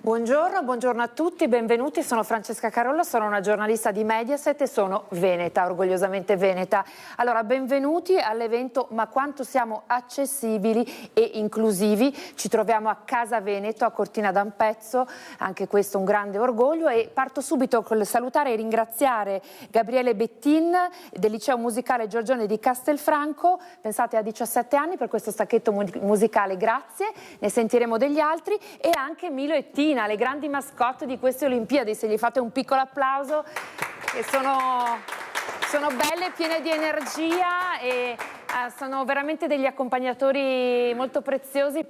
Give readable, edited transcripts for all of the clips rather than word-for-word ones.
Buongiorno, buongiorno a tutti, benvenuti. Sono Francesca Carollo, sono una giornalista di Mediaset e sono veneta, orgogliosamente veneta. Allora, benvenuti all'evento Ma quanto siamo accessibili e inclusivi. Ci troviamo a Casa Veneto, a Cortina d'Ampezzo, anche questo un grande orgoglio, e parto subito col salutare e ringraziare Gabriele Bettin del Liceo Musicale Giorgione di Castelfranco. Pensate, a 17 anni per questo stacchetto musicale, grazie, ne sentiremo degli altri, e anche Milo e Tina, le grandi mascotte di queste Olimpiadi. Se gli fate un piccolo applauso, che sono belle, piene di energia e sono veramente degli accompagnatori molto preziosi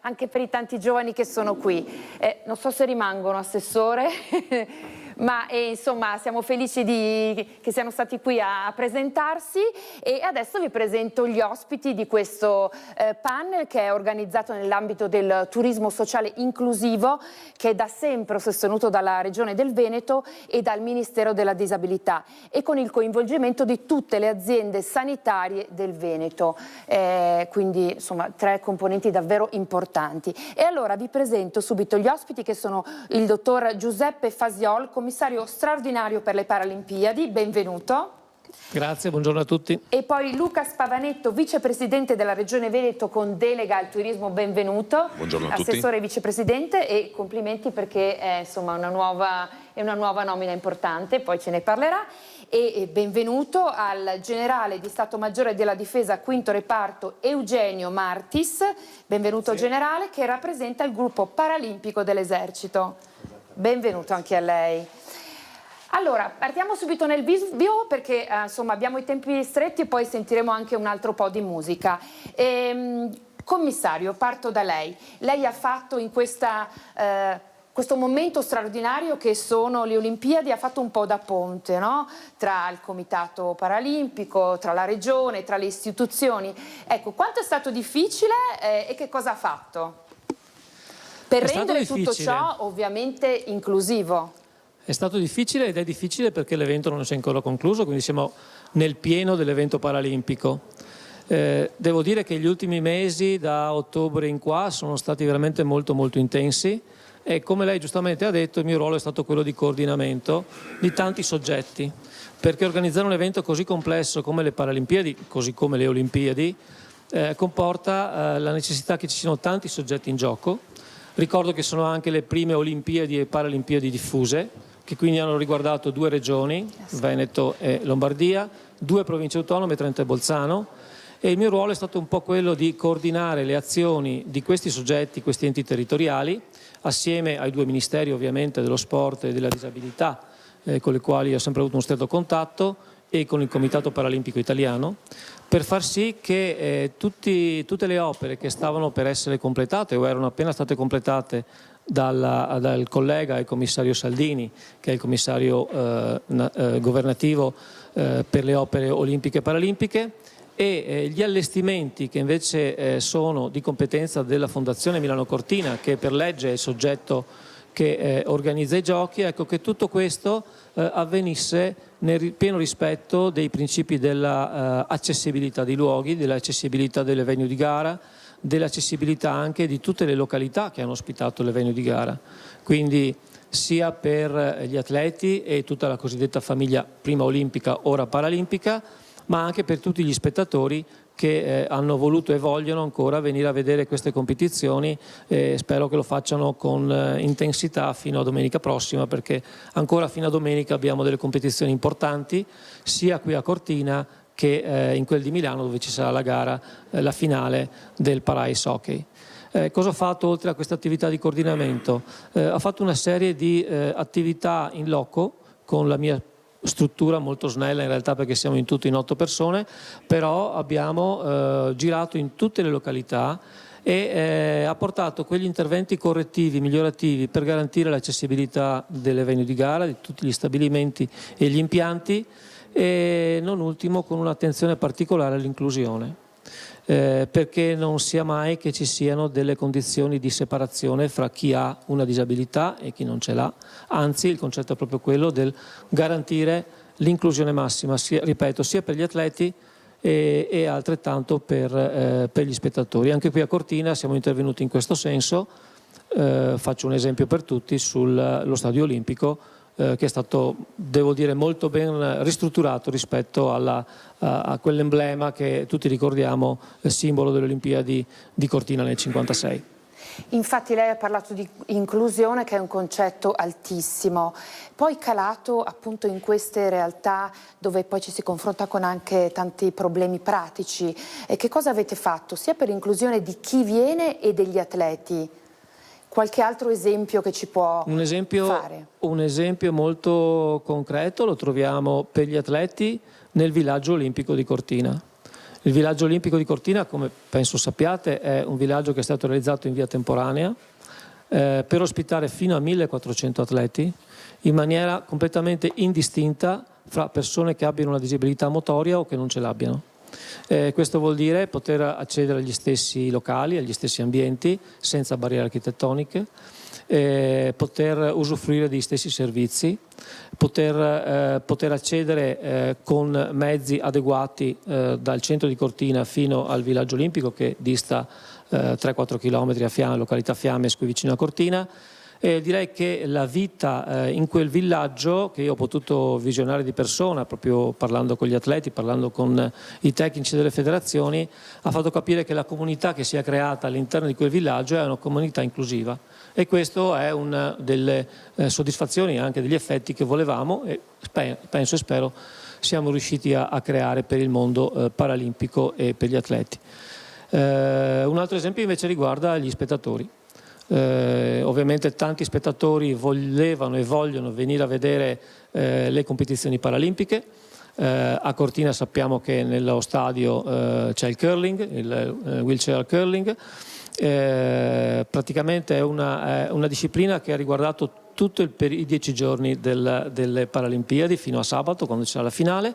anche per i tanti giovani che sono qui. Non so se rimangono, Assessore, ma insomma siamo felici che siano stati qui a presentarsi, e adesso vi presento gli ospiti di questo panel, che è organizzato nell'ambito del turismo sociale inclusivo, che è da sempre sostenuto dalla Regione del Veneto e dal Ministero della Disabilità, e con il coinvolgimento di tutte le aziende sanitarie del Veneto, quindi insomma 3 componenti davvero importanti. E allora vi presento subito gli ospiti, che sono il dottor Giuseppe Fasiol, commissario straordinario per le Paralimpiadi, benvenuto. Grazie, buongiorno a tutti. E poi Luca Spavanetto, vicepresidente della Regione Veneto con delega al turismo, benvenuto. Buongiorno a tutti. Assessore e vicepresidente, e complimenti perché è insomma una nuova nomina importante, poi ce ne parlerà. E benvenuto al generale di Stato Maggiore della Difesa, quinto reparto, Eugenio Martis, benvenuto. Sì. Generale, che rappresenta il gruppo paralimpico dell'Esercito. Benvenuto anche a lei. Allora, partiamo subito nel video perché insomma abbiamo i tempi stretti e poi sentiremo anche un altro po' di musica. Commissario, parto da lei. Lei ha fatto in questo momento straordinario che sono le Olimpiadi, ha fatto un po' da ponte, no? Tra il Comitato Paralimpico, tra la Regione, tra le istituzioni. Ecco, quanto è stato difficile e che cosa ha fatto per rendere tutto ciò ovviamente inclusivo? È stato difficile, ed è difficile perché l'evento non si è ancora concluso, quindi siamo nel pieno dell'evento paralimpico. Devo dire che gli ultimi mesi, da ottobre in qua, sono stati veramente molto intensi, e come lei giustamente ha detto, il mio ruolo è stato quello di coordinamento di tanti soggetti, perché organizzare un evento così complesso come le Paralimpiadi, così come le Olimpiadi, comporta la necessità che ci siano tanti soggetti in gioco. Ricordo che sono anche le prime Olimpiadi e Paralimpiadi diffuse, che quindi hanno riguardato 2 regioni, Veneto e Lombardia, 2 province autonome, Trento e Bolzano, e il mio ruolo è stato un po' quello di coordinare le azioni di questi soggetti, questi enti territoriali, assieme ai 2 ministeri ovviamente dello sport e della disabilità, con i quali ho sempre avuto un stretto contatto, e con il Comitato Paralimpico Italiano, per far sì che tutte le opere che stavano per essere completate o erano appena state completate dal collega e commissario Saldini, che è il commissario governativo per le opere olimpiche e paralimpiche, e gli allestimenti che invece sono di competenza della Fondazione Milano Cortina, che per legge è il soggetto che organizza i giochi, ecco, che tutto questo avvenisse nel pieno rispetto dei principi dell'accessibilità dei luoghi, dell'accessibilità delle venue di gara, dell'accessibilità anche di tutte le località che hanno ospitato le venue di gara. Quindi sia per gli atleti e tutta la cosiddetta famiglia prima olimpica, ora paralimpica, ma anche per tutti gli spettatori che hanno voluto e vogliono ancora venire a vedere queste competizioni, e spero che lo facciano con intensità fino a domenica prossima, perché ancora fino a domenica abbiamo delle competizioni importanti, sia qui a Cortina che in quel di Milano, dove ci sarà la gara, la finale del para-ice hockey. Cosa ho fatto oltre a questa attività di coordinamento? Ho fatto una serie di attività in loco con la mia struttura molto snella in realtà, perché siamo in tutto in 8 persone, però abbiamo girato in tutte le località e ha portato quegli interventi correttivi, migliorativi per garantire l'accessibilità delle venue di gara, di tutti gli stabilimenti e gli impianti, e non ultimo con un'attenzione particolare all'inclusione. Perché non sia mai che ci siano delle condizioni di separazione fra chi ha una disabilità e chi non ce l'ha, anzi il concetto è proprio quello del garantire l'inclusione massima, ripeto, sia per gli atleti e altrettanto per gli spettatori. Anche qui a Cortina siamo intervenuti in questo senso, faccio un esempio per tutti sullo Stadio Olimpico, che è stato, devo dire, molto ben ristrutturato rispetto a quell'emblema che tutti ricordiamo, simbolo delle Olimpiadi di Cortina nel 1956. Infatti lei ha parlato di inclusione, che è un concetto altissimo, poi calato appunto in queste realtà dove poi ci si confronta con anche tanti problemi pratici. E che cosa avete fatto sia per l'inclusione di chi viene e degli atleti? Qualche altro esempio che ci può fare? Un esempio molto concreto lo troviamo per gli atleti nel villaggio olimpico di Cortina. Il villaggio olimpico di Cortina, come penso sappiate, è un villaggio che è stato realizzato in via temporanea per ospitare fino a 1400 atleti in maniera completamente indistinta fra persone che abbiano una disabilità motoria o che non ce l'abbiano. Questo vuol dire poter accedere agli stessi locali, agli stessi ambienti, senza barriere architettoniche, poter usufruire degli stessi servizi, poter accedere con mezzi adeguati dal centro di Cortina fino al villaggio olimpico, che dista 3-4 km a Fiamme, località Fiamme, qui vicino a Cortina. Direi che la vita in quel villaggio, che io ho potuto visionare di persona, proprio parlando con gli atleti, parlando con i tecnici delle federazioni, ha fatto capire che la comunità che si è creata all'interno di quel villaggio è una comunità inclusiva, e questo è una delle soddisfazioni, anche degli effetti che volevamo e penso e spero siamo riusciti a creare per il mondo paralimpico e per gli atleti. Un altro esempio invece riguarda gli spettatori. Ovviamente tanti spettatori volevano e vogliono venire a vedere le competizioni paralimpiche. A Cortina sappiamo che nello stadio c'è il curling, il wheelchair curling. Praticamente è una disciplina che ha riguardato tutto i 10 giorni delle Paralimpiadi fino a sabato, quando c'è la finale,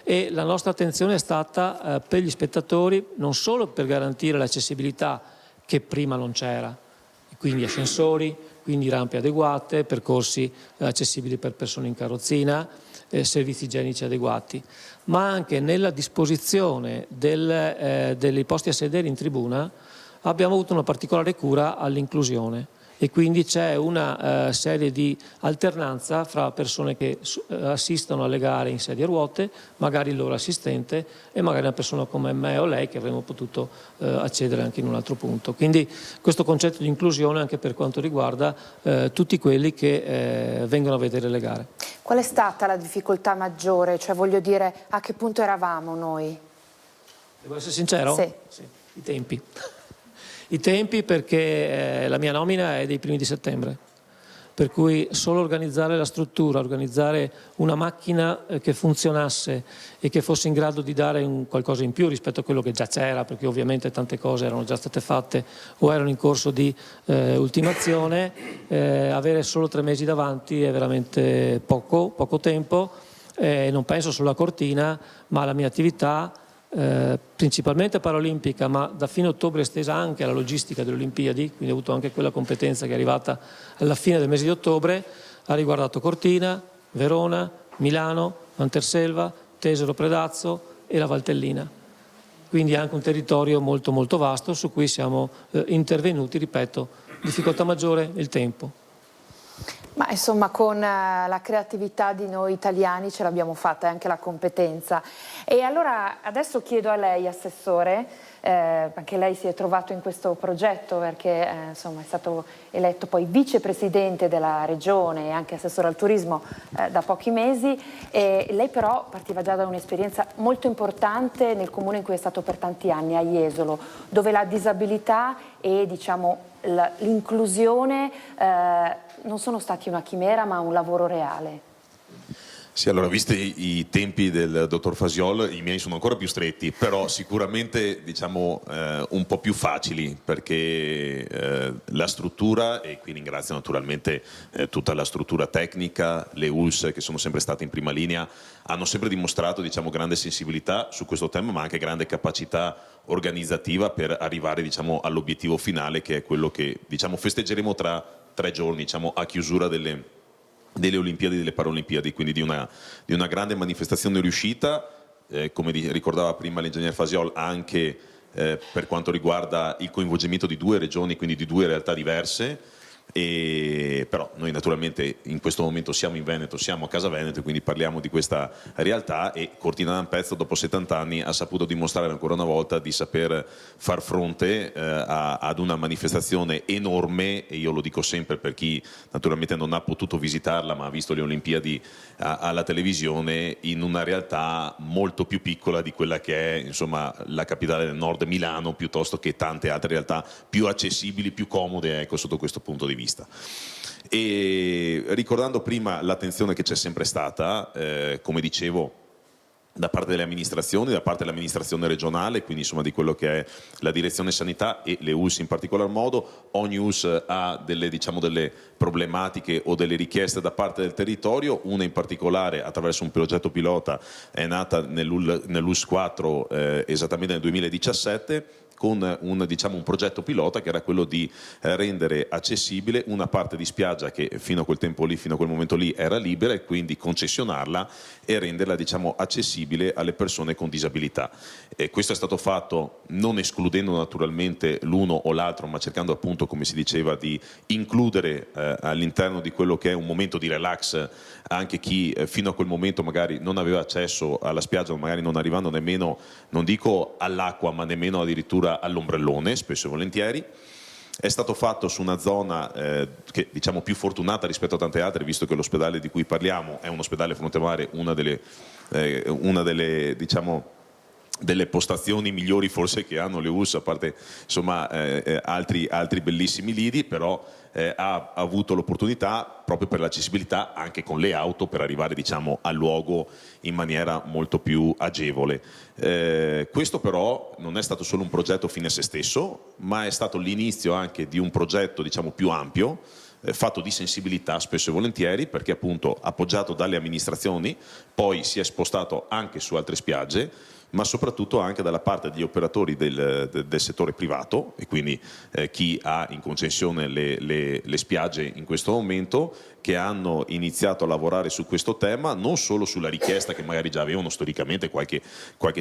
e la nostra attenzione è stata per gli spettatori, non solo per garantire l'accessibilità che prima non c'era, quindi ascensori, quindi rampe adeguate, percorsi accessibili per persone in carrozzina, servizi igienici adeguati, ma anche nella disposizione dei posti a sedere in tribuna abbiamo avuto una particolare cura all'inclusione, e quindi c'è una serie di alternanza fra persone che assistono alle gare in sedia a ruote, magari il loro assistente e magari una persona come me o lei che avremmo potuto accedere anche in un altro punto. Quindi questo concetto di inclusione anche per quanto riguarda tutti quelli che vengono a vedere le gare. Qual è stata la difficoltà maggiore? Cioè, voglio dire, a che punto eravamo noi? Devo essere sincero? Sì. Sì. I tempi. I tempi, perché la mia nomina è dei primi di settembre, per cui solo organizzare la struttura, organizzare una macchina che funzionasse e che fosse in grado di dare qualcosa in più rispetto a quello che già c'era, perché ovviamente tante cose erano già state fatte o erano in corso di ultimazione, avere solo 3 mesi davanti è veramente poco tempo. Non penso solo a Cortina, ma alla mia attività principalmente paralimpica, ma da fine ottobre estesa anche alla logistica delle Olimpiadi, quindi ho avuto anche quella competenza che è arrivata alla fine del mese di ottobre, ha riguardato Cortina, Verona, Milano, Anterselva, Tesero Predazzo e la Valtellina. Quindi anche un territorio molto molto vasto su cui siamo intervenuti, ripeto, difficoltà maggiore il tempo. Ma insomma, con la creatività di noi italiani ce l'abbiamo fatta, e anche la competenza. E allora adesso chiedo a lei, Assessore, anche lei si è trovato in questo progetto perché insomma, è stato eletto poi vicepresidente della regione e anche assessore al turismo da pochi mesi, e lei però partiva già da un'esperienza molto importante nel comune in cui è stato per tanti anni, a Jesolo, dove la disabilità e diciamo l'inclusione non sono stati una chimera ma un lavoro reale. Sì, allora, visti i tempi del dottor Fasiol, i miei sono ancora più stretti, però sicuramente diciamo un po' più facili, perché la struttura, e qui ringrazio naturalmente tutta la struttura tecnica, le ULS che sono sempre state in prima linea, hanno sempre dimostrato diciamo grande sensibilità su questo tema, ma anche grande capacità organizzativa per arrivare diciamo all'obiettivo finale, che è quello che diciamo festeggeremo tra 3 giorni, diciamo a chiusura delle Olimpiadi e delle Paralimpiadi, quindi di una grande manifestazione riuscita, come ricordava prima l'ingegner Fasiol, anche per quanto riguarda il coinvolgimento di 2 regioni, quindi di 2 realtà diverse, Però noi naturalmente in questo momento siamo in Veneto, siamo a Casa Veneto, quindi parliamo di questa realtà, e Cortina d'Ampezzo dopo 70 anni ha saputo dimostrare ancora una volta di saper far fronte ad una manifestazione enorme, e io lo dico sempre per chi naturalmente non ha potuto visitarla ma ha visto le Olimpiadi alla televisione, in una realtà molto più piccola di quella che è insomma la capitale del nord, Milano, piuttosto che tante altre realtà più accessibili, più comode, ecco, sotto questo punto di vista. E ricordando prima l'attenzione che c'è sempre stata, come dicevo, da parte delle amministrazioni, da parte dell'amministrazione regionale, quindi insomma di quello che è la direzione sanità e le US in particolar modo, ogni US ha delle problematiche o delle richieste da parte del territorio, una in particolare attraverso un progetto pilota è nata nell'US 4 esattamente nel 2017, con un progetto pilota che era quello di rendere accessibile una parte di spiaggia che fino a quel tempo lì, fino a quel momento lì era libera, e quindi concessionarla e renderla accessibile alle persone con disabilità. Questo è stato fatto non escludendo naturalmente l'uno o l'altro, ma cercando appunto, come si diceva, di includere all'interno di quello che è un momento di relax anche chi fino a quel momento magari non aveva accesso alla spiaggia, magari non arrivando nemmeno, non dico all'acqua, ma nemmeno addirittura all'ombrellone, spesso e volentieri. È stato fatto su una zona che diciamo più fortunata rispetto a tante altre, visto che l'ospedale di cui parliamo è un ospedale fronte mare, una delle diciamo delle postazioni migliori forse che hanno le US, a parte insomma altri bellissimi lidi, però ha avuto l'opportunità proprio per l'accessibilità anche con le auto per arrivare diciamo al luogo in maniera molto più agevole. Questo però non è stato solo un progetto fine a se stesso, ma è stato l'inizio anche di un progetto diciamo più ampio, fatto di sensibilità spesso e volentieri, perché appunto appoggiato dalle amministrazioni poi si è spostato anche su altre spiagge, ma soprattutto anche dalla parte degli operatori del settore privato, e quindi chi ha in concessione le spiagge in questo momento, che hanno iniziato a lavorare su questo tema, non solo sulla richiesta che magari già avevano storicamente, qualche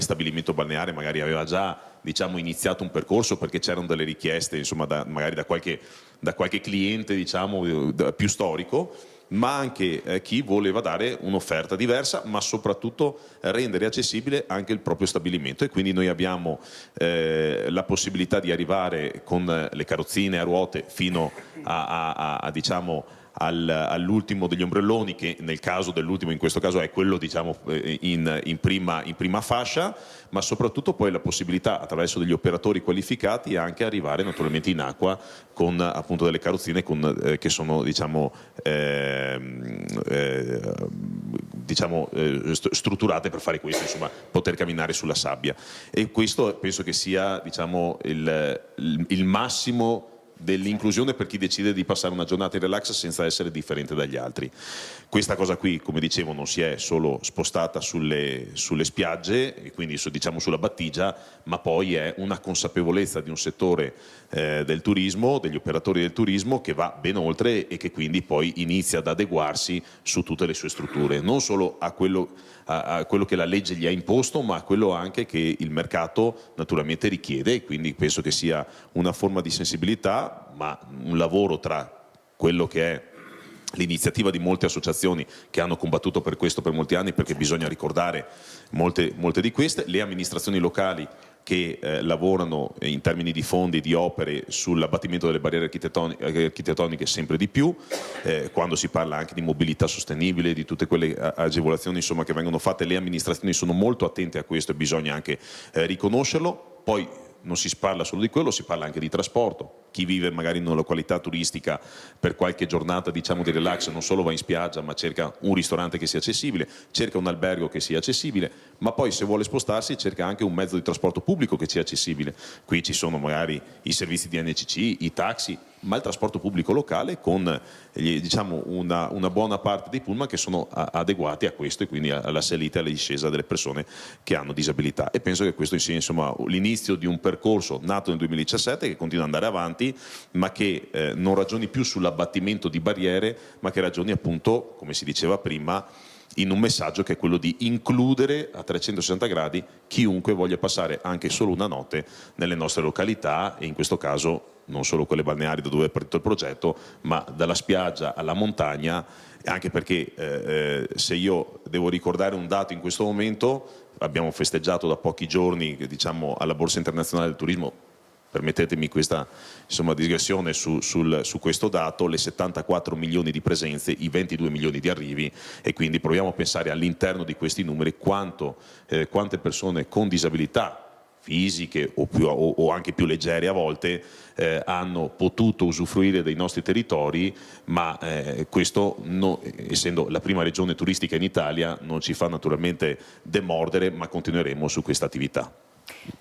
stabilimento balneare magari aveva già diciamo iniziato un percorso perché c'erano delle richieste insomma magari da qualche cliente diciamo più storico, ma anche chi voleva dare un'offerta diversa, ma soprattutto rendere accessibile anche il proprio stabilimento. E quindi noi abbiamo la possibilità di arrivare con le carrozzine a ruote fino diciamo all'ultimo degli ombrelloni, che nel caso dell'ultimo in questo caso è quello diciamo in prima fascia, ma soprattutto poi la possibilità attraverso degli operatori qualificati anche arrivare naturalmente in acqua con appunto delle carrozzine che sono diciamo strutturate per fare questo, insomma poter camminare sulla sabbia. E questo penso che sia diciamo il massimo dell'inclusione per chi decide di passare una giornata in relax senza essere differente dagli altri. Questa cosa qui, come dicevo, non si è solo spostata sulle spiagge e quindi diciamo sulla battigia, ma poi è una consapevolezza di un settore del turismo, degli operatori del turismo, che va ben oltre e che quindi poi inizia ad adeguarsi su tutte le sue strutture, non solo a quello che la legge gli ha imposto, ma a quello anche che il mercato naturalmente richiede. E quindi penso che sia una forma di sensibilità, ma un lavoro tra quello che è l'iniziativa di molte associazioni che hanno combattuto per questo per molti anni, perché bisogna ricordare molte di queste, le amministrazioni locali che lavorano in termini di fondi, di opere sull'abbattimento delle barriere architettoniche sempre di più, quando si parla anche di mobilità sostenibile, di tutte quelle agevolazioni insomma, che vengono fatte, le amministrazioni sono molto attente a questo e bisogna anche riconoscerlo. Poi non si parla solo di quello, si parla anche di trasporto. Chi vive magari in una località turistica per qualche giornata diciamo di relax non solo va in spiaggia, ma cerca un ristorante che sia accessibile, cerca un albergo che sia accessibile, ma poi se vuole spostarsi cerca anche un mezzo di trasporto pubblico che sia accessibile. Qui ci sono magari i servizi di NCC, i taxi, ma il trasporto pubblico locale con diciamo una buona parte dei pullman che sono adeguati a questo, e quindi alla salita e alla discesa delle persone che hanno disabilità. E penso che questo sia insomma l'inizio di un percorso nato nel 2017 che continua ad andare avanti, ma che non ragioni più sull'abbattimento di barriere, ma che ragioni appunto, come si diceva prima, in un messaggio che è quello di includere a 360 gradi chiunque voglia passare anche solo una notte nelle nostre località, e in questo caso non solo quelle balneari da dove è partito il progetto, ma dalla spiaggia alla montagna, anche perché se io devo ricordare un dato in questo momento, abbiamo festeggiato da pochi giorni, diciamo, alla Borsa Internazionale del Turismo, permettetemi questa digressione su questo dato, le 74 milioni di presenze, i 22 milioni di arrivi, e quindi proviamo a pensare all'interno di questi numeri quante persone con disabilità fisiche o anche più leggere a volte hanno potuto usufruire dei nostri territori, ma questo, essendo la prima regione turistica in Italia, non ci fa naturalmente demordere, ma continueremo su questa attività.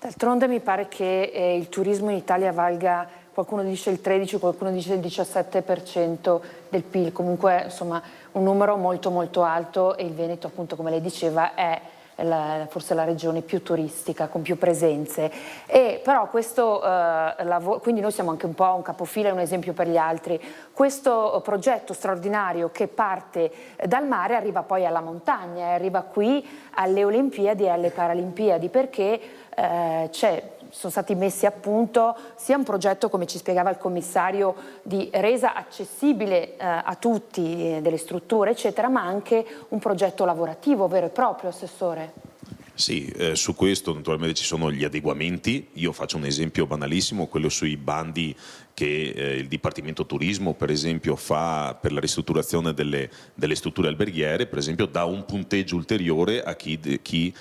D'altronde mi pare che il turismo in Italia valga, qualcuno dice il 13, qualcuno dice il 17% del PIL, comunque insomma un numero molto molto alto, e il Veneto, appunto, come lei diceva, è forse la regione più turistica, con più presenze. E però questo quindi noi siamo anche un po' un capofila e un esempio per gli altri. Questo progetto straordinario che parte dal mare arriva poi alla montagna, e arriva qui alle Olimpiadi e alle Paralimpiadi, perché sono stati messi a punto sia un progetto, come ci spiegava il commissario, di resa accessibile a tutti delle strutture eccetera, ma anche un progetto lavorativo vero e proprio, Assessore. Sì, su questo naturalmente ci sono gli adeguamenti. Io faccio un esempio banalissimo, quello sui bandi che il Dipartimento Turismo per esempio fa per la ristrutturazione delle strutture alberghiere, per esempio dà un punteggio ulteriore a chi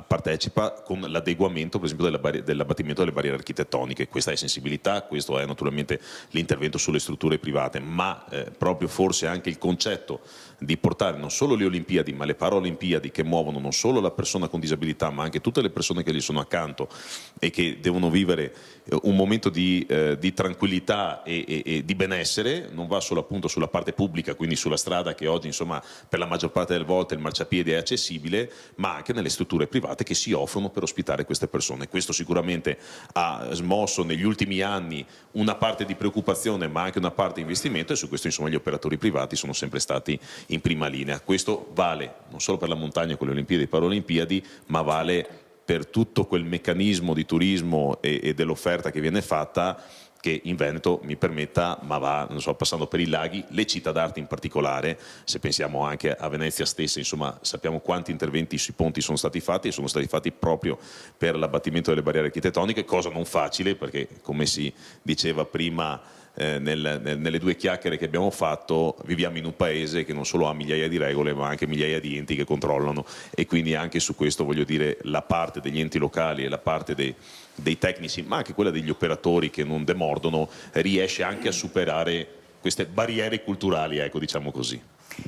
partecipa con l'adeguamento per esempio dell'abbattimento delle barriere architettoniche. Questa è sensibilità, questo è naturalmente l'intervento sulle strutture private, ma proprio forse anche il concetto di portare non solo le Olimpiadi ma le Paralimpiadi, che muovono non solo la persona con disabilità ma anche tutte le persone che gli sono accanto e che devono vivere un momento di tranquillità e di benessere, non va solo appunto sulla parte pubblica, quindi sulla strada, che oggi insomma per la maggior parte delle volte il marciapiede è accessibile, ma anche nelle strutture private che si offrono per ospitare queste persone. Questo sicuramente ha smosso negli ultimi anni una parte di preoccupazione ma anche una parte di investimento, e su questo insomma gli operatori privati sono sempre stati in prima linea. Questo vale non solo per la montagna con le Olimpiadi e Paralimpiadi, ma vale per tutto quel meccanismo di turismo e dell'offerta che viene fatta, che in Veneto, mi permetta, ma va, non so, passando per i laghi, le città d'arte in particolare. Se pensiamo anche a Venezia stessa, insomma, sappiamo quanti interventi sui ponti sono stati fatti, e sono stati fatti proprio per l'abbattimento delle barriere architettoniche, cosa non facile, perché come si diceva prima nelle due chiacchiere che abbiamo fatto, viviamo in un paese che non solo ha migliaia di regole ma anche migliaia di enti che controllano, e quindi anche su questo, voglio dire, la parte degli enti locali e la parte dei tecnici, ma anche quella degli operatori che non demordono, riesce anche a superare queste barriere culturali, ecco, diciamo così.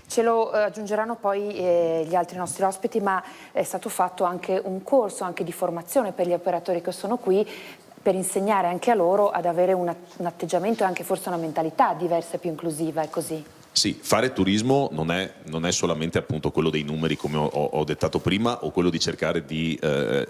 Ce lo aggiungeranno poi gli altri nostri ospiti, ma è stato fatto anche un corso anche di formazione per gli operatori che sono qui, per insegnare anche a loro ad avere un atteggiamento e anche forse una mentalità diversa e più inclusiva, è così? Sì, fare turismo non è solamente appunto quello dei numeri, come ho dettato prima, o quello di cercare di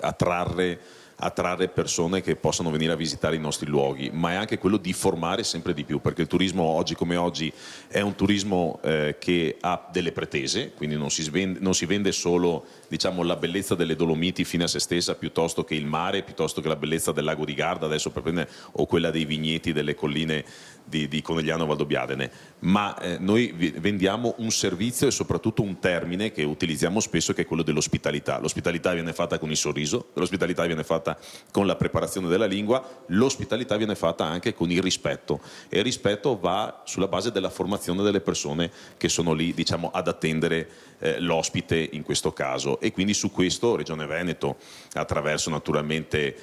attrarre persone che possano venire a visitare i nostri luoghi, ma è anche quello di formare sempre di più, perché il turismo oggi come oggi è un turismo che ha delle pretese, quindi non si vende solo, diciamo, la bellezza delle Dolomiti fine a se stessa, piuttosto che il mare, piuttosto che la bellezza del lago di Garda, adesso per prendere, o quella dei vigneti delle colline di Conegliano Valdobbiadene, ma noi vendiamo un servizio e soprattutto un termine che utilizziamo spesso, che è quello dell'ospitalità. L'ospitalità viene fatta con il sorriso, l'ospitalità viene fatta con la preparazione della lingua, l'ospitalità viene fatta anche con il rispetto, e il rispetto va sulla base della formazione delle persone che sono lì, diciamo, ad attendere l'ospite in questo caso. E quindi su questo Regione Veneto, attraverso naturalmente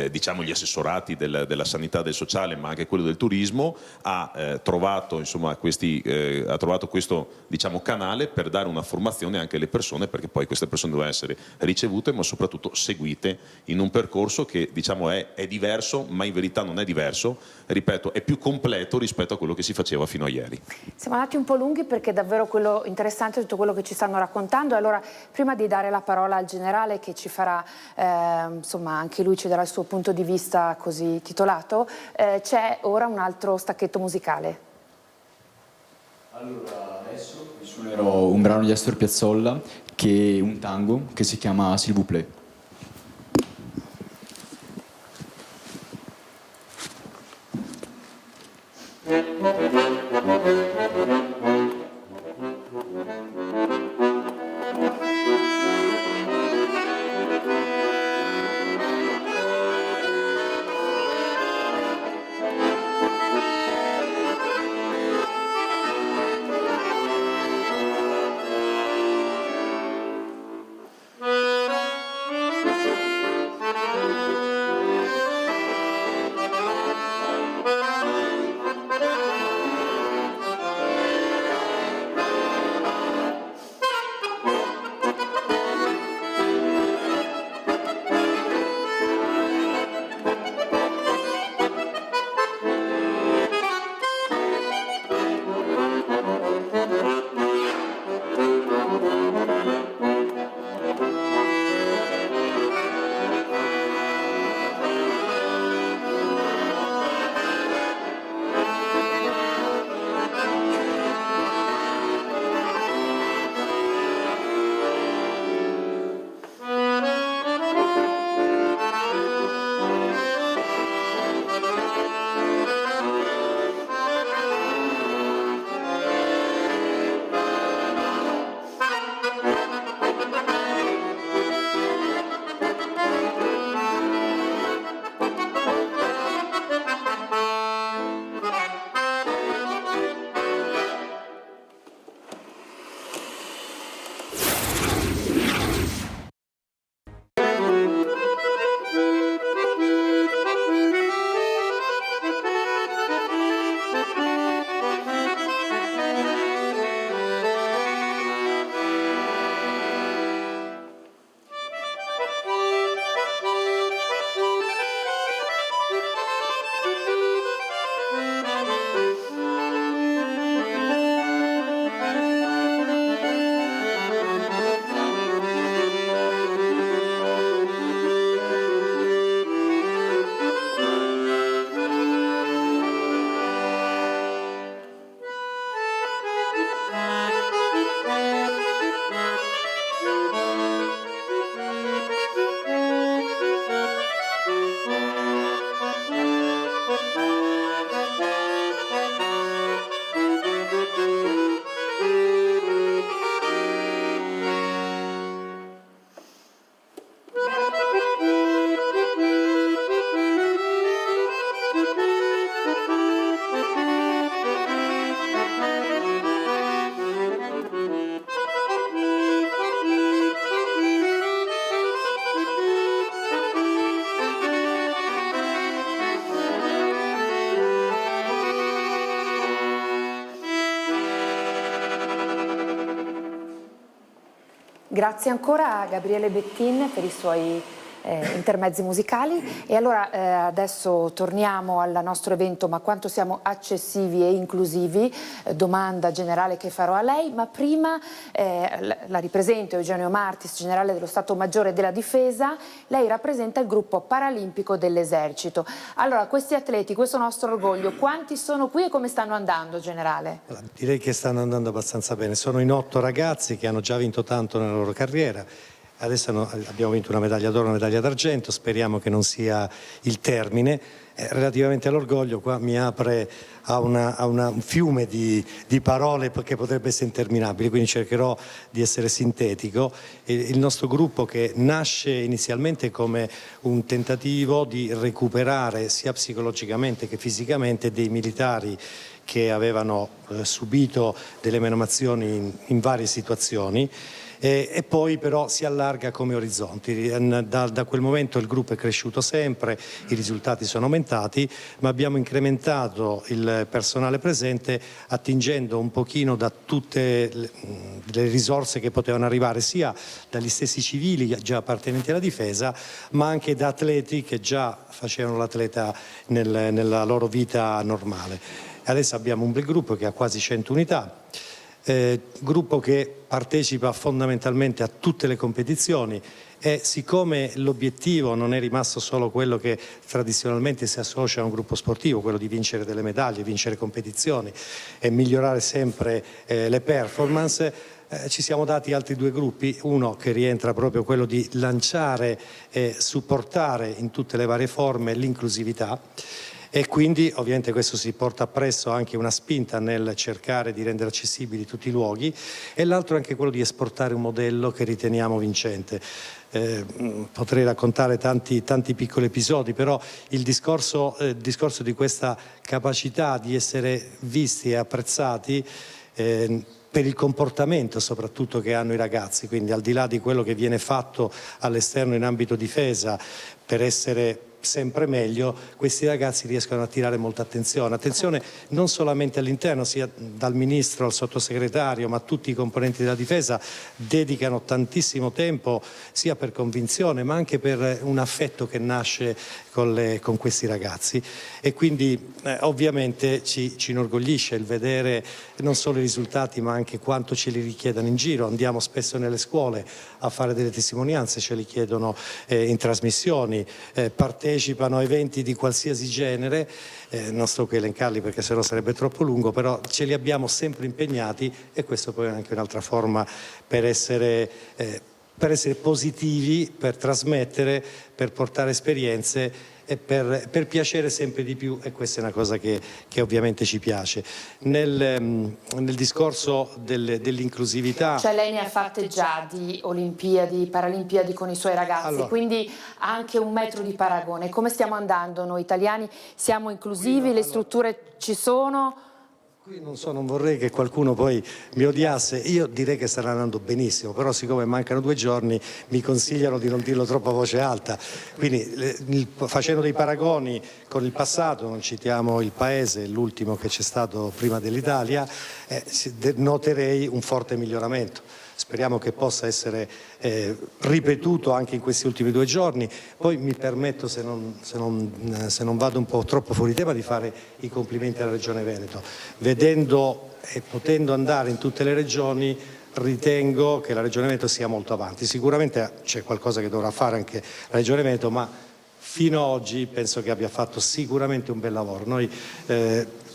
diciamo gli assessorati della sanità e del sociale, ma anche quello del turismo, ha trovato questo, diciamo, canale per dare una formazione anche alle persone, perché poi queste persone devono essere ricevute ma soprattutto seguite in un percorso che, diciamo, è diverso, ma in verità non è diverso, ripeto, è più completo rispetto a quello che si faceva fino a ieri. Siamo andati un po' lunghi perché davvero quello interessante è tutto quello che ci stanno raccontando. Allora, prima di dare la parola al generale, che ci farà, insomma, anche lui ci darà il suo punto di vista così titolato, c'è ora un altro stacchetto musicale. Allora, adesso vi suonerò un brano di Astor Piazzolla, che è un tango che si chiama S'il vous plaît. Grazie ancora a Gabriele Bettin per i suoi intermezzi musicali. E allora adesso torniamo al nostro evento Ma quanto siamo accessivi e inclusivi, domanda generale che farò a lei, ma prima la ripresento Eugenio Martis, generale dello Stato Maggiore della Difesa. Lei rappresenta il gruppo paralimpico dell'Esercito. Allora, questi atleti, questo nostro orgoglio, quanti sono qui e come stanno andando, generale? Direi che stanno andando abbastanza bene, sono in 8 ragazzi che hanno già vinto tanto nella loro carriera. Adesso abbiamo vinto una medaglia d'oro, una medaglia d'argento, speriamo che non sia il termine. Relativamente all'orgoglio, qua mi apre a un fiume di parole che potrebbe essere interminabile, quindi cercherò di essere sintetico. Il nostro gruppo, che nasce inizialmente come un tentativo di recuperare sia psicologicamente che fisicamente dei militari che avevano subito delle menomazioni in varie situazioni, e poi però si allarga come orizzonti. Da quel momento il gruppo è cresciuto sempre, i risultati sono aumentati, ma abbiamo incrementato il personale presente attingendo un pochino da tutte le risorse che potevano arrivare sia dagli stessi civili già appartenenti alla difesa, ma anche da atleti che già facevano l'atleta nella loro vita normale. Adesso abbiamo un bel gruppo che ha quasi 100 unità. Gruppo che partecipa fondamentalmente a tutte le competizioni, e siccome l'obiettivo non è rimasto solo quello che tradizionalmente si associa a un gruppo sportivo, quello di vincere delle medaglie, vincere competizioni e migliorare sempre le performance, ci siamo dati altri due gruppi, uno che rientra proprio quello di lanciare e supportare in tutte le varie forme l'inclusività, e quindi ovviamente questo si porta appresso anche una spinta nel cercare di rendere accessibili tutti i luoghi, e l'altro è anche quello di esportare un modello che riteniamo vincente. Potrei raccontare tanti piccoli episodi, però il discorso di questa capacità di essere visti e apprezzati per il comportamento soprattutto che hanno i ragazzi, quindi al di là di quello che viene fatto all'esterno in ambito difesa per essere sempre meglio, questi ragazzi riescono a attirare molta attenzione non solamente all'interno, sia dal ministro al sottosegretario, ma tutti i componenti della difesa dedicano tantissimo tempo sia per convinzione ma anche per un affetto che nasce con questi ragazzi, e quindi ovviamente ci inorgoglisce il vedere non solo i risultati ma anche quanto ce li richiedono in giro. Andiamo spesso nelle scuole a fare delle testimonianze, ce li chiedono in trasmissioni, partecipano a eventi di qualsiasi genere, non sto qui a elencarli perché sennò sarebbe troppo lungo, però ce li abbiamo sempre impegnati, e questo poi è anche un'altra forma per essere positivi, per trasmettere, per portare esperienze e per piacere sempre di più, e questa è una cosa che ovviamente ci piace. Nel discorso dell'inclusività... Cioè lei ne ha fatte già di Olimpiadi, Paralimpiadi con i suoi ragazzi, Allora, quindi ha anche un metro di paragone. Come stiamo andando noi italiani? Siamo inclusivi, le strutture ci sono? Qui non vorrei che qualcuno poi mi odiasse, io direi che sta andando benissimo, però siccome mancano 2 giorni mi consigliano di non dirlo troppo a voce alta, quindi facendo dei paragoni con il passato, non citiamo il paese, l'ultimo che c'è stato prima dell'Italia, noterei un forte miglioramento. Speriamo che possa essere ripetuto anche in questi ultimi 2 giorni. Poi mi permetto, se non vado un po' troppo fuori tema, di fare i complimenti alla Regione Veneto. Vedendo e potendo andare in tutte le regioni, ritengo che la Regione Veneto sia molto avanti. Sicuramente c'è qualcosa che dovrà fare anche la Regione Veneto, ma fino ad oggi penso che abbia fatto sicuramente un bel lavoro. Noi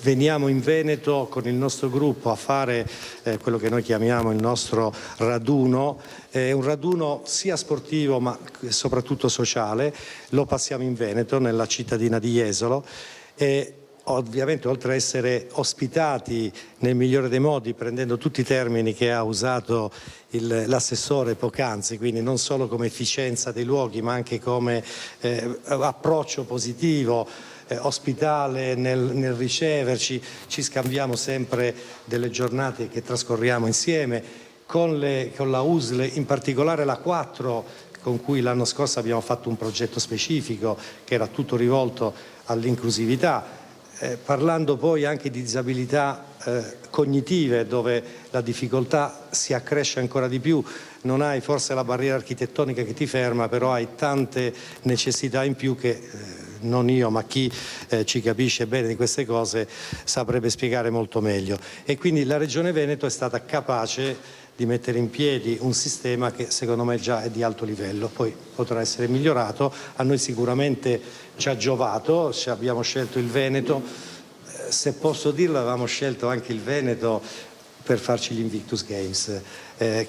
veniamo in Veneto con il nostro gruppo a fare quello che noi chiamiamo il nostro raduno, un raduno sia sportivo ma soprattutto sociale. Lo passiamo in Veneto, nella cittadina di Jesolo, e ovviamente oltre a essere ospitati nel migliore dei modi, prendendo tutti i termini che ha usato l'assessore poc'anzi, quindi non solo come efficienza dei luoghi ma anche come approccio positivo, ospitale nel riceverci, ci scambiamo sempre delle giornate che trascorriamo insieme con la USL, in particolare la 4, con cui l'anno scorso abbiamo fatto un progetto specifico che era tutto rivolto all'inclusività, parlando poi anche di disabilità cognitive, dove la difficoltà si accresce ancora di più. Non hai forse la barriera architettonica che ti ferma, però hai tante necessità in più che non io ma chi ci capisce bene di queste cose saprebbe spiegare molto meglio, e quindi la Regione Veneto è stata capace di mettere in piedi un sistema che secondo me già è di alto livello, poi potrà essere migliorato. A noi sicuramente ci ha giovato, abbiamo scelto il Veneto, se posso dirlo avevamo scelto anche il Veneto per farci gli Invictus Games,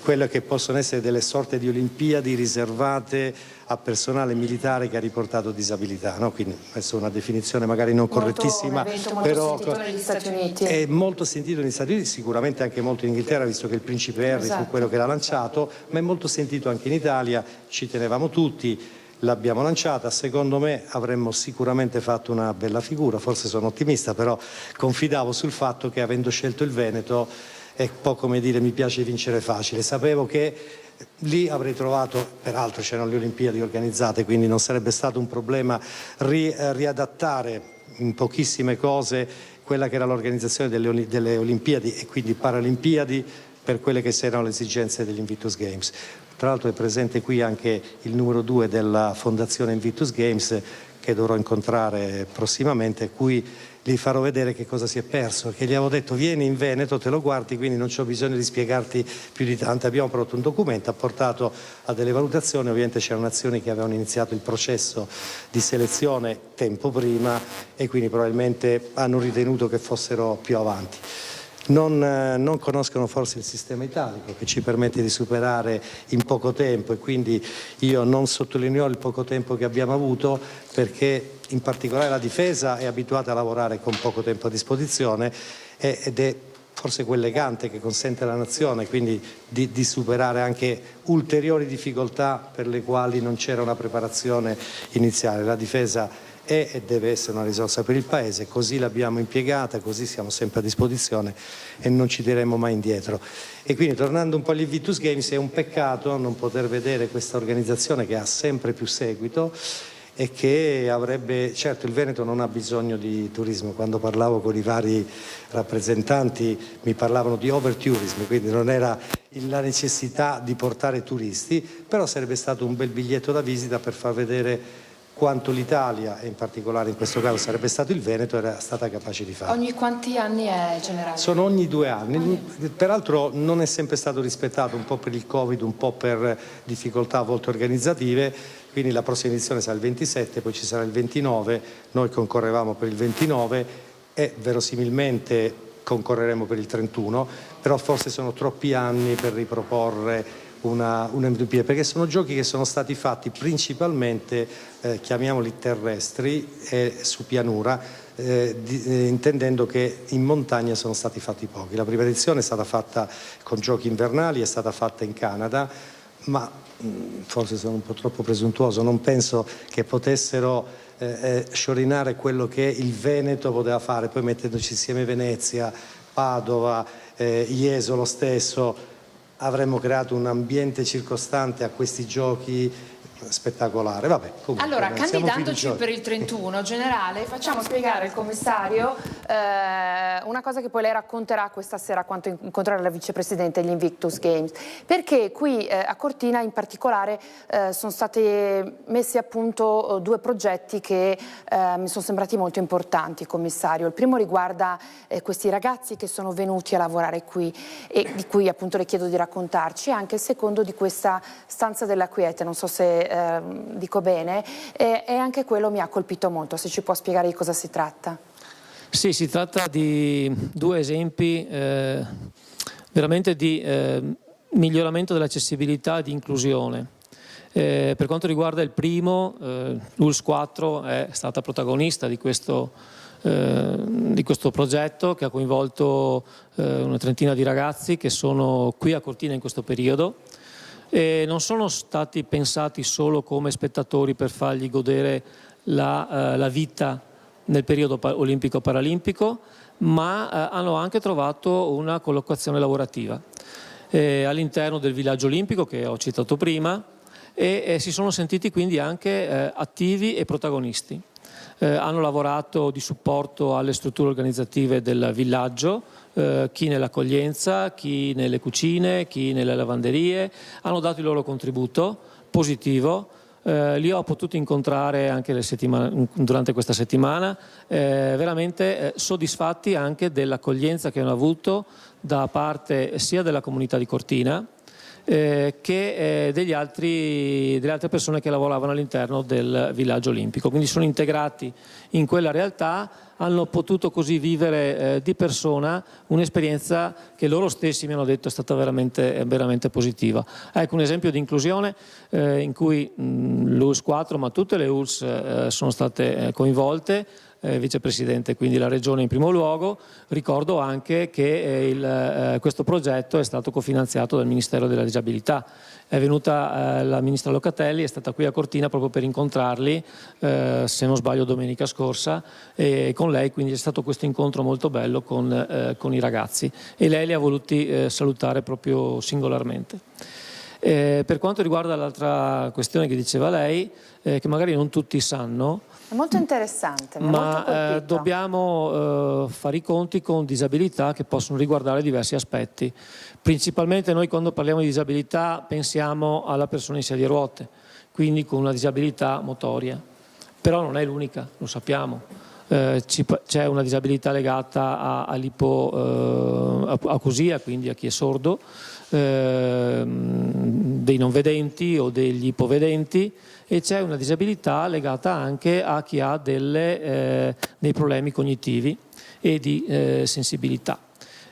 quelle che possono essere delle sorte di Olimpiadi riservate a personale militare che ha riportato disabilità, no? Quindi questa è una definizione magari non correttissima, però sentito negli Stati Uniti. È molto sentito negli Stati Uniti, sicuramente anche molto in Inghilterra, visto che il principe Harry fu quello che l'ha lanciato, ma è molto sentito anche in Italia, ci tenevamo tutti, l'abbiamo lanciata. Secondo me avremmo sicuramente fatto una bella figura, forse sono ottimista, però confidavo sul fatto che avendo scelto il Veneto è un po' come dire mi piace vincere facile. Sapevo che lì avrei trovato, peraltro c'erano le Olimpiadi organizzate, quindi non sarebbe stato un problema riadattare in pochissime cose quella che era l'organizzazione delle Olimpiadi e quindi Paralimpiadi per quelle che erano le esigenze degli Invictus Games. Tra l'altro è presente qui anche il numero 2 della Fondazione Invictus Games, che dovrò incontrare prossimamente, a cui gli farò vedere che cosa si è perso, che gli avevo detto vieni in Veneto, te lo guardi, quindi non c'ho bisogno di spiegarti più di tanto. Abbiamo prodotto un documento, ha portato a delle valutazioni, ovviamente c'erano nazioni che avevano iniziato il processo di selezione tempo prima e quindi probabilmente hanno ritenuto che fossero più avanti. non conoscono forse il sistema italico che ci permette di superare in poco tempo, e quindi io non sottolineerò il poco tempo che abbiamo avuto, perché in particolare la difesa è abituata a lavorare con poco tempo a disposizione ed è forse quell'elegante che consente alla nazione quindi di superare anche ulteriori difficoltà per le quali non c'era una preparazione iniziale. La difesa è e deve essere una risorsa per il Paese, così l'abbiamo impiegata, così siamo sempre a disposizione e non ci tireremo mai indietro. E quindi, tornando un po' agli Invictus Games, è un peccato non poter vedere questa organizzazione che ha sempre più seguito e che avrebbe, certo il Veneto non ha bisogno di turismo, quando parlavo con i vari rappresentanti mi parlavano di overtourism, quindi non era la necessità di portare turisti, però sarebbe stato un bel biglietto da visita per far vedere quanto l'Italia, e in particolare in questo caso sarebbe stato il Veneto, era stata capace di fare. Ogni quanti anni è, generale? Sono ogni 2 anni, peraltro non è sempre stato rispettato, un po' per il Covid, un po' per difficoltà a volte organizzative, quindi la prossima edizione sarà il 27, poi ci sarà il 29, noi concorrevamo per il 29 e verosimilmente concorreremo per il 31, però forse sono troppi anni per riproporre un MVP, perché sono giochi che sono stati fatti principalmente, chiamiamoli terrestri, su pianura, intendendo che in montagna sono stati fatti pochi. La prima edizione è stata fatta con giochi invernali, è stata fatta in Canada, ma forse sono un po' troppo presuntuoso, non penso che potessero sciorinare quello che il Veneto poteva fare, poi mettendoci insieme Venezia, Padova, Jesolo stesso, avremmo creato un ambiente circostante a questi giochi spettacolare. Vabbè, comunque, allora, candidandoci per il 31, generale, facciamo spiegare al commissario una cosa che poi lei racconterà questa sera quando incontrerà la vicepresidente degli Invictus Games, perché qui a Cortina in particolare sono stati messi a punto 2 progetti che mi sono sembrati molto importanti, commissario. Il primo riguarda questi ragazzi che sono venuti a lavorare qui e di cui appunto le chiedo di raccontarci, e anche il secondo di questa stanza della quiete, non so se dico bene, e anche quello mi ha colpito molto, se ci può spiegare di cosa si tratta. Sì, si tratta di 2 esempi veramente di miglioramento dell'accessibilità e di inclusione. Per quanto riguarda il primo, l'ULSS 4 è stata protagonista di questo progetto che ha coinvolto una trentina di ragazzi che sono qui a Cortina in questo periodo. E non sono stati pensati solo come spettatori per fargli godere la vita nel periodo olimpico-paralimpico, ma hanno anche trovato una collocazione lavorativa all'interno del villaggio olimpico che ho citato prima e si sono sentiti quindi anche attivi e protagonisti. Hanno lavorato di supporto alle strutture organizzative del villaggio, chi nell'accoglienza, chi nelle cucine, chi nelle lavanderie, hanno dato il loro contributo positivo. Li ho potuto incontrare anche durante questa settimana, veramente soddisfatti anche dell'accoglienza che hanno avuto da parte sia della comunità di Cortina che delle altre persone che lavoravano all'interno del villaggio olimpico. Quindi sono integrati in quella realtà, hanno potuto così vivere di persona un'esperienza che loro stessi mi hanno detto è stata veramente positiva. Ecco un esempio di inclusione in cui l'ULSS 4, ma tutte le ULSS sono state coinvolte, vicepresidente, quindi la regione in primo luogo. Ricordo anche che questo progetto è stato cofinanziato dal Ministero della Disabilità. È venuta la ministra Locatelli, è stata qui a Cortina proprio per incontrarli, se non sbaglio domenica scorsa, e con lei quindi è stato questo incontro molto bello con i ragazzi e lei li ha voluti salutare proprio singolarmente. Per quanto riguarda l'altra questione che diceva lei, che magari non tutti sanno, è molto interessante, ma dobbiamo fare i conti con disabilità che possono riguardare diversi aspetti. Principalmente noi quando parliamo di disabilità pensiamo alla persona in sedia a ruote, quindi con una disabilità motoria, però non è l'unica, lo sappiamo. C'è una disabilità legata all'ipoacusia, quindi a chi è sordo, dei non vedenti o degli ipovedenti, e c'è una disabilità legata anche a chi ha dei problemi cognitivi e di sensibilità.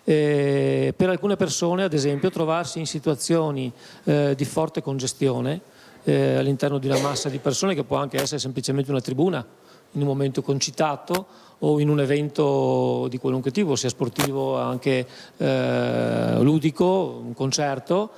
Per alcune persone, ad esempio, trovarsi in situazioni di forte congestione all'interno di una massa di persone, che può anche essere semplicemente una tribuna in un momento concitato o in un evento di qualunque tipo, sia sportivo anche ludico, un concerto,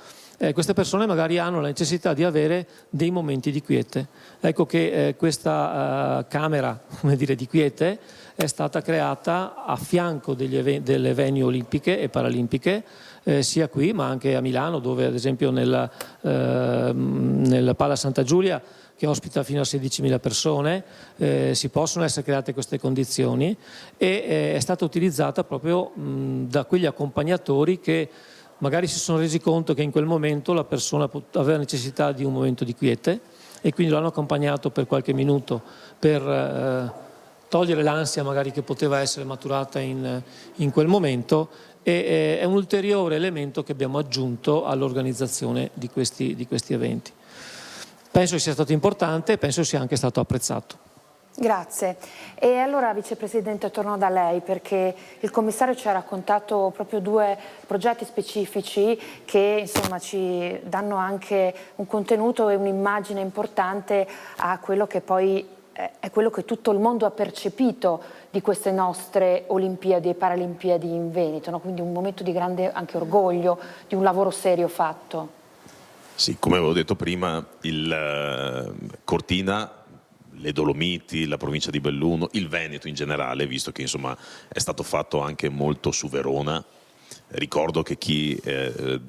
queste persone magari hanno la necessità di avere dei momenti di quiete. Ecco che questa camera, come dire, di quiete è stata creata a fianco delle venue olimpiche e paralimpiche, sia qui ma anche a Milano, dove ad esempio nel Pala Santa Giulia, che ospita fino a 16.000 persone, si possono essere create queste condizioni, e è stata utilizzata proprio da quegli accompagnatori che magari si sono resi conto che in quel momento la persona aveva necessità di un momento di quiete, e quindi lo hanno accompagnato per qualche minuto per togliere l'ansia magari che poteva essere maturata in quel momento, e è un ulteriore elemento che abbiamo aggiunto all'organizzazione di questi eventi. Penso sia stato importante e penso sia anche stato apprezzato. Grazie. E allora, Vicepresidente, torno da lei, perché il Commissario ci ha raccontato proprio 2 progetti specifici che insomma ci danno anche un contenuto e un'immagine importante a quello che poi è quello che tutto il mondo ha percepito di queste nostre Olimpiadi e Paralimpiadi in Veneto, no? Quindi un momento di grande anche orgoglio, di un lavoro serio fatto. Sì, come avevo detto prima, il Cortina, le Dolomiti, la provincia di Belluno, il Veneto in generale, visto che insomma è stato fatto anche molto su Verona. Ricordo che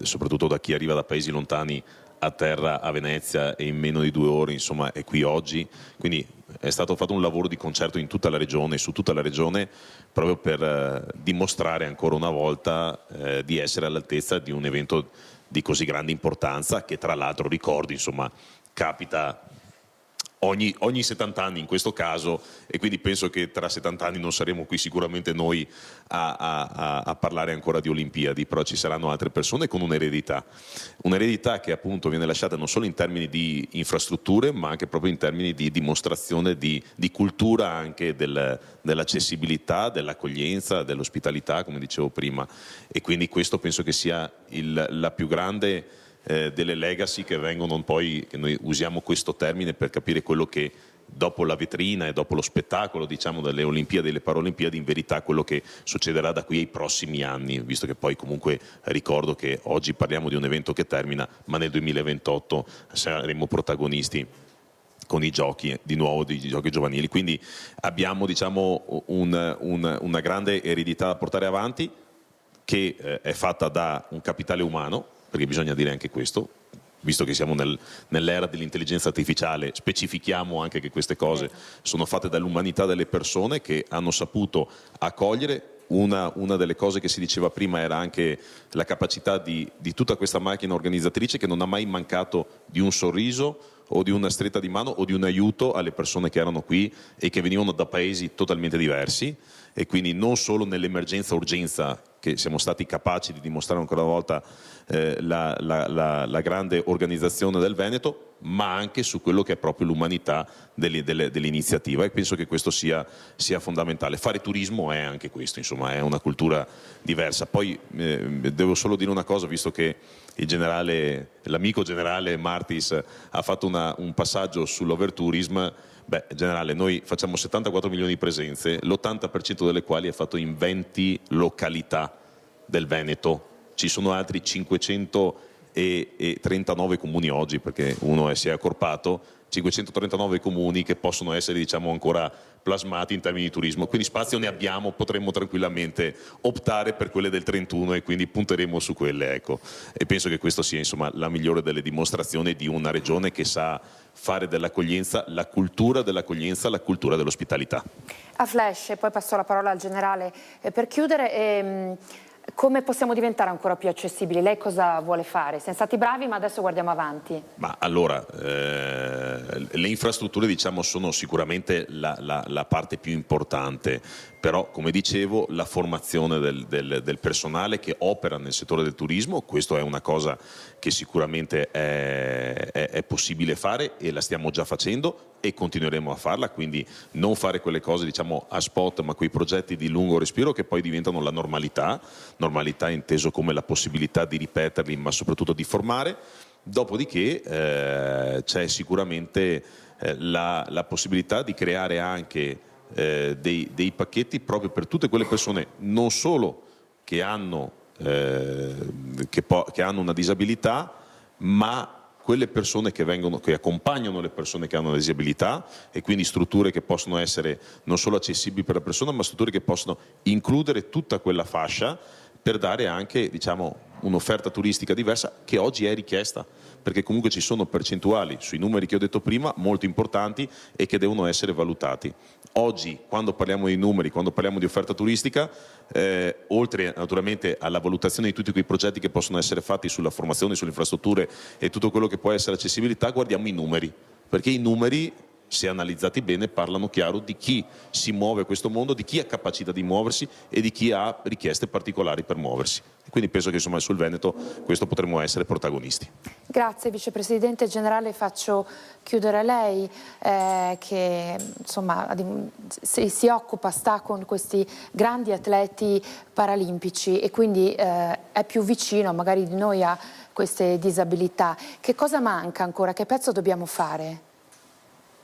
soprattutto da chi arriva da paesi lontani, atterra a Venezia e in meno di 2 ore insomma è qui oggi, quindi è stato fatto un lavoro di concerto in tutta la regione, su tutta la regione, proprio per dimostrare ancora una volta di essere all'altezza di un evento di così grande importanza, che tra l'altro, ricordo, insomma, capita ogni 70 anni in questo caso, e quindi penso che tra 70 anni non saremo qui sicuramente noi a parlare ancora di Olimpiadi, però ci saranno altre persone con un'eredità che appunto viene lasciata non solo in termini di infrastrutture, ma anche proprio in termini di dimostrazione di cultura anche dell'accessibilità, dell'accoglienza, dell'ospitalità, come dicevo prima, e quindi questo penso che sia la più grande delle legacy che vengono poi, che noi usiamo questo termine per capire quello che dopo la vetrina e dopo lo spettacolo, diciamo, delle Olimpiadi e delle Paralimpiadi, in verità quello che succederà da qui ai prossimi anni, visto che poi comunque ricordo che oggi parliamo di un evento che termina, ma nel 2028 saremo protagonisti con i giochi, di nuovo, di giochi giovanili. Quindi abbiamo, diciamo, una grande eredità da portare avanti, che è fatta da un capitale umano, perché bisogna dire anche questo, visto che siamo nell'era dell'intelligenza artificiale, specifichiamo anche che queste cose sono fatte dall'umanità delle persone che hanno saputo accogliere. Una delle cose che si diceva prima era anche la capacità di tutta questa macchina organizzatrice, che non ha mai mancato di un sorriso o di una stretta di mano o di un aiuto alle persone che erano qui e che venivano da paesi totalmente diversi, e quindi non solo nell'emergenza urgenza, che siamo stati capaci di dimostrare ancora una volta la grande organizzazione del Veneto, ma anche su quello che è proprio l'umanità dell'iniziativa, e penso che questo sia fondamentale. Fare turismo è anche questo, insomma, è una cultura diversa. Poi devo solo dire una cosa, visto che l'amico generale Martis ha fatto un passaggio sull'overtourism. Beh, generale, noi facciamo 74 milioni di presenze, l'80% delle quali è fatto in 20 località del Veneto. Ci sono altri 539 comuni oggi, perché uno si è accorpato, 539 comuni che possono essere, diciamo, ancora plasmati in termini di turismo, quindi spazio ne abbiamo, potremmo tranquillamente optare per quelle del 31 e quindi punteremo su quelle, ecco. E penso che questo sia, insomma, la migliore delle dimostrazioni di una regione che sa fare dell'accoglienza la cultura dell'accoglienza, la cultura dell'ospitalità. A flash, e poi passo la parola al generale. Per chiudere, come possiamo diventare ancora più accessibili? Lei cosa vuole fare? Siamo stati bravi, ma adesso guardiamo avanti. Ma allora, le infrastrutture, diciamo, sono sicuramente la parte più importante, però, come dicevo, la formazione del personale che opera nel settore del turismo, questo è una cosa che sicuramente è possibile fare e la stiamo già facendo. e continueremo a farla, quindi non fare quelle cose diciamo a spot, ma quei progetti di lungo respiro che poi diventano la normalità inteso come la possibilità di ripeterli ma soprattutto di formare. Dopodiché c'è sicuramente la possibilità di creare anche dei pacchetti proprio per tutte quelle persone non solo che hanno una disabilità, ma quelle persone che accompagnano le persone che hanno una disabilità, e quindi strutture che possono essere non solo accessibili per la persona, ma strutture che possono includere tutta quella fascia per dare anche diciamo, un'offerta turistica diversa che oggi è richiesta, perché comunque ci sono percentuali sui numeri che ho detto prima molto importanti e che devono essere valutati. Oggi, quando parliamo di numeri, quando parliamo di offerta turistica, oltre naturalmente alla valutazione di tutti quei progetti che possono essere fatti sulla formazione, sulle infrastrutture e tutto quello che può essere accessibilità, guardiamo i numeri, perché i numeri, se analizzati bene, parlano chiaro di chi si muove a questo mondo, di chi ha capacità di muoversi e di chi ha richieste particolari per muoversi. Quindi penso che insomma, sul Veneto questo potremmo essere protagonisti. Grazie Vicepresidente Generale, faccio chiudere lei che insomma, sta con questi grandi atleti paralimpici e quindi è più vicino magari di noi a queste disabilità. Che cosa manca ancora? Che pezzo dobbiamo fare?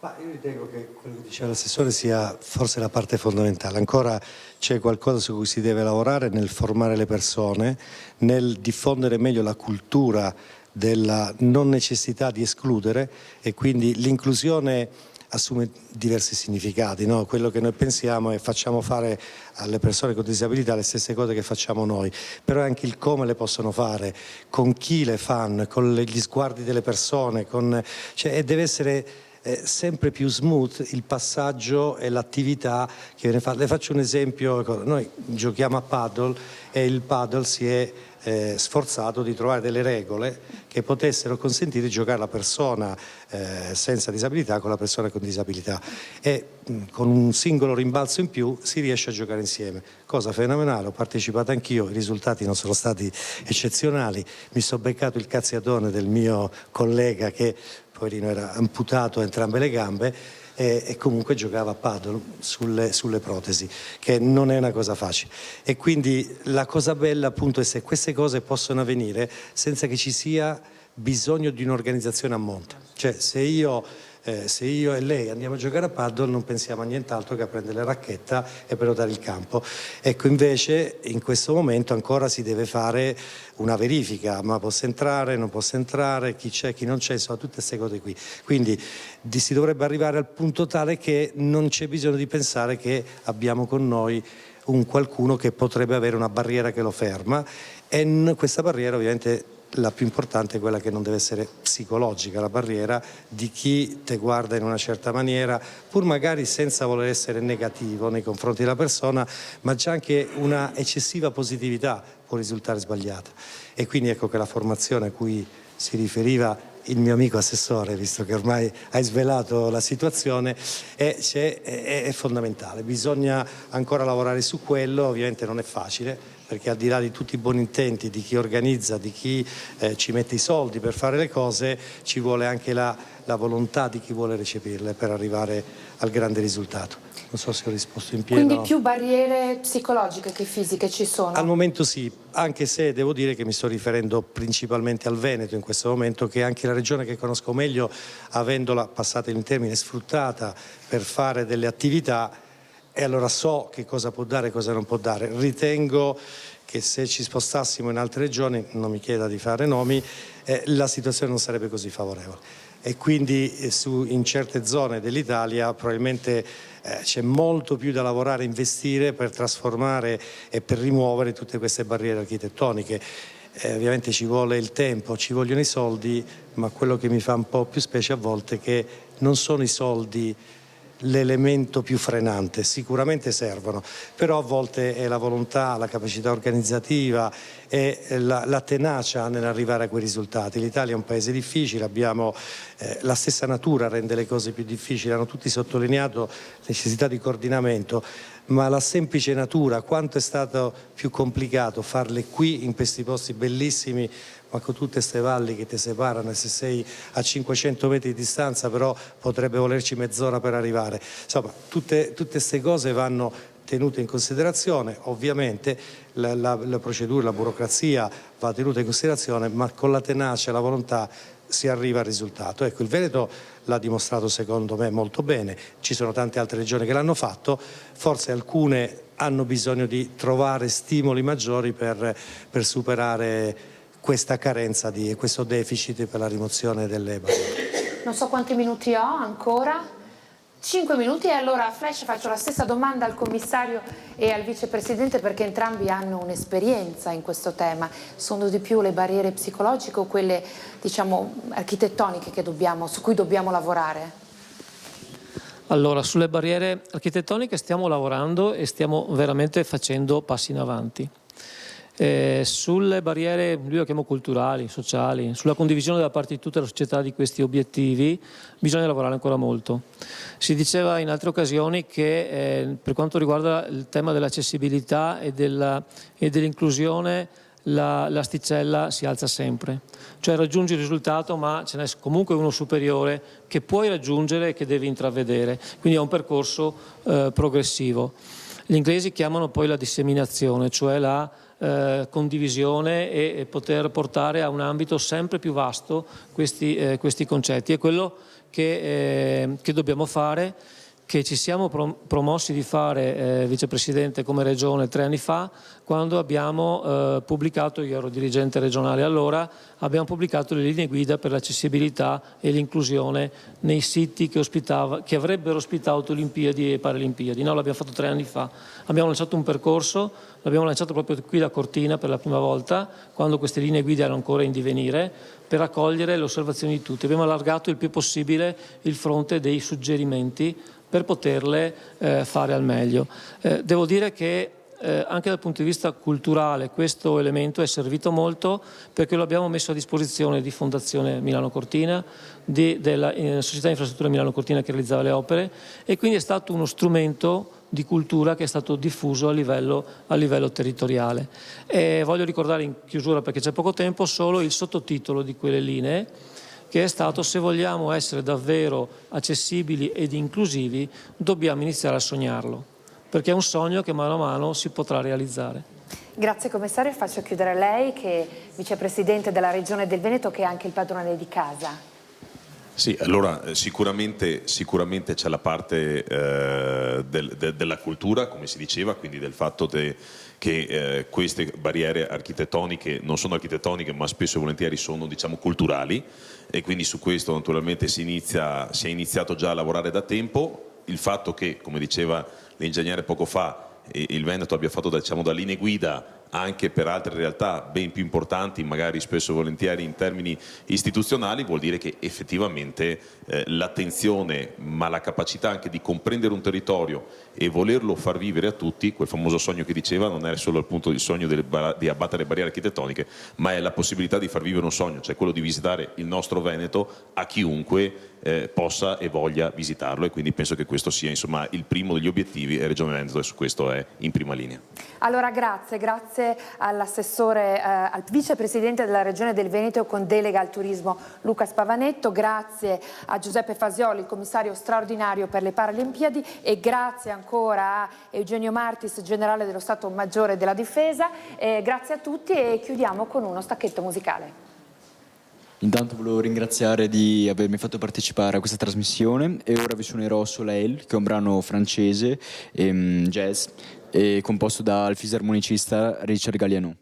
Ma io ritengo che quello che diceva l'assessore sia forse la parte fondamentale. Ancora c'è qualcosa su cui si deve lavorare nel formare le persone, nel diffondere meglio la cultura della non necessità di escludere, e quindi l'inclusione assume diversi significati, no? Quello che noi pensiamo è facciamo fare alle persone con disabilità le stesse cose che facciamo noi, però è anche il come le possono fare, con chi le fanno, con gli sguardi delle persone, e deve essere sempre più smooth il passaggio e l'attività che viene fatta. Le faccio un esempio: noi giochiamo a paddle e il paddle si è sforzato di trovare delle regole che potessero consentire di giocare la persona senza disabilità con la persona con disabilità, e con un singolo rimbalzo in più si riesce a giocare insieme, cosa fenomenale. Ho partecipato anch'io, i risultati non sono stati eccezionali, mi sono beccato il cazziatone del mio collega che poverino era amputato a entrambe le gambe e comunque giocava a paddle sulle protesi, che non è una cosa facile. E quindi la cosa bella appunto è se queste cose possono avvenire senza che ci sia bisogno di un'organizzazione a monte. Cioè se io e lei andiamo a giocare a paddle non pensiamo a nient'altro che a prendere la racchetta e prenotare il campo. Ecco, invece in questo momento ancora si deve fare una verifica, ma posso entrare, non posso entrare, chi c'è, chi non c'è, insomma tutte queste cose qui. Quindi si dovrebbe arrivare al punto tale che non c'è bisogno di pensare che abbiamo con noi un qualcuno che potrebbe avere una barriera che lo ferma, e questa barriera ovviamente la più importante è quella che non deve essere psicologica, la barriera di chi te guarda in una certa maniera, pur magari senza voler essere negativo nei confronti della persona, ma già anche una eccessiva positività può risultare sbagliata. E quindi ecco che la formazione a cui si riferiva il mio amico assessore, visto che ormai hai svelato la situazione, è fondamentale. Bisogna ancora lavorare su quello, ovviamente non è facile, perché al di là di tutti i buoni intenti di chi organizza, di chi ci mette i soldi per fare le cose, ci vuole anche la volontà di chi vuole recepirle per arrivare al grande risultato. Non so se ho risposto in pieno. Quindi più barriere psicologiche che fisiche ci sono? Al momento sì, anche se devo dire che mi sto riferendo principalmente al Veneto in questo momento, che è anche la regione che conosco meglio, avendola, passate il termine, sfruttata per fare delle attività, e allora so che cosa può dare e cosa non può dare. Ritengo che se ci spostassimo in altre regioni, non mi chieda di fare nomi, la situazione non sarebbe così favorevole. E quindi in certe zone dell'Italia probabilmente c'è molto più da lavorare e investire per trasformare e per rimuovere tutte queste barriere architettoniche. Ovviamente ci vuole il tempo, ci vogliono i soldi, ma quello che mi fa un po' più specie a volte è che non sono i soldi l'elemento più frenante. Sicuramente servono, però a volte è la volontà, la capacità organizzativa e la tenacia nell'arrivare a quei risultati. L'Italia è un paese difficile, abbiamo la stessa natura rende le cose più difficili, hanno tutti sottolineato la necessità di coordinamento, ma la semplice natura, quanto è stato più complicato farle qui in questi posti bellissimi, ma con tutte queste valli che ti separano, e se sei a 500 metri di distanza però potrebbe volerci mezz'ora per arrivare. Insomma, tutte queste cose vanno tenute in considerazione. Ovviamente la procedura, la burocrazia va tenuta in considerazione, ma con la tenacia e la volontà si arriva al risultato. Ecco, il Veneto l'ha dimostrato secondo me molto bene, ci sono tante altre regioni che l'hanno fatto, forse alcune hanno bisogno di trovare stimoli maggiori per superare questa carenza, questo deficit per la rimozione delle barriere. Non so quanti minuti ho ancora. 5 minuti, e allora Flash faccio la stessa domanda al commissario e al vicepresidente, perché entrambi hanno un'esperienza in questo tema. Sono di più le barriere psicologiche o quelle, diciamo, architettoniche su cui dobbiamo lavorare? Allora, sulle barriere architettoniche stiamo lavorando e stiamo veramente facendo passi in avanti. Sulle barriere, io le chiamo culturali, sociali, sulla condivisione da parte di tutta la società di questi obiettivi bisogna lavorare ancora molto. Si diceva in altre occasioni che per quanto riguarda il tema dell'accessibilità e dell'inclusione l'asticella si alza sempre, cioè raggiungi il risultato ma ce n'è comunque uno superiore che puoi raggiungere e che devi intravedere, quindi è un percorso progressivo. Gli inglesi chiamano poi la disseminazione, cioè la condivisione e poter portare a un ambito sempre più vasto questi concetti. È quello che dobbiamo fare, che ci siamo promossi di fare, vicepresidente, come regione 3 anni fa, quando abbiamo pubblicato, io ero dirigente regionale allora, abbiamo pubblicato le linee guida per l'accessibilità e l'inclusione nei siti che avrebbero ospitato Olimpiadi e Paralimpiadi. No, l'abbiamo fatto 3 anni fa. Abbiamo lanciato un percorso, l'abbiamo lanciato proprio qui da Cortina per la prima volta, quando queste linee guida erano ancora in divenire, per accogliere le osservazioni di tutti. Abbiamo allargato il più possibile il fronte dei suggerimenti per poterle fare al meglio. Devo dire che anche dal punto di vista culturale questo elemento è servito molto, perché lo abbiamo messo a disposizione di Fondazione Milano Cortina, della Società Infrastrutture Milano Cortina che realizzava le opere, e quindi è stato uno strumento di cultura che è stato diffuso a livello territoriale. E voglio ricordare in chiusura, perché c'è poco tempo, solo il sottotitolo di quelle linee, che è stato: se vogliamo essere davvero accessibili ed inclusivi dobbiamo iniziare a sognarlo, perché è un sogno che mano a mano si potrà realizzare. Grazie commissario, faccio chiudere lei che è vicepresidente della Regione del Veneto, che è anche il padrone di casa. Sì, allora sicuramente c'è la parte della cultura, come si diceva, quindi del fatto che queste barriere architettoniche non sono architettoniche, ma spesso e volentieri sono, diciamo, culturali, e quindi su questo naturalmente si è iniziato già a lavorare da tempo. Il fatto che, come diceva l'ingegnere poco fa, il Veneto abbia fatto, diciamo, da linee guida anche per altre realtà ben più importanti, magari spesso e volentieri in termini istituzionali, vuol dire che effettivamente l'attenzione, ma la capacità anche di comprendere un territorio e volerlo far vivere a tutti, quel famoso sogno che diceva, non è solo appunto il sogno di abbattere barriere architettoniche, ma è la possibilità di far vivere un sogno, cioè quello di visitare il nostro Veneto a chiunque possa e voglia visitarlo, e quindi penso che questo sia, insomma, il primo degli obiettivi, e Regione Veneto su questo è in prima linea. Allora grazie all'assessore, al vicepresidente della Regione del Veneto con delega al turismo Luca Spavanetto, grazie a Giuseppe Fasioli, il commissario straordinario per le Paralimpiadi, e grazie ancora a Eugenio Martis, generale dello Stato Maggiore della Difesa. Grazie a tutti e chiudiamo con uno stacchetto musicale. Intanto volevo ringraziare di avermi fatto partecipare a questa trasmissione, e ora vi suonerò Soleil, che è un brano francese, jazz, composto dal fisarmonicista Richard Galliano.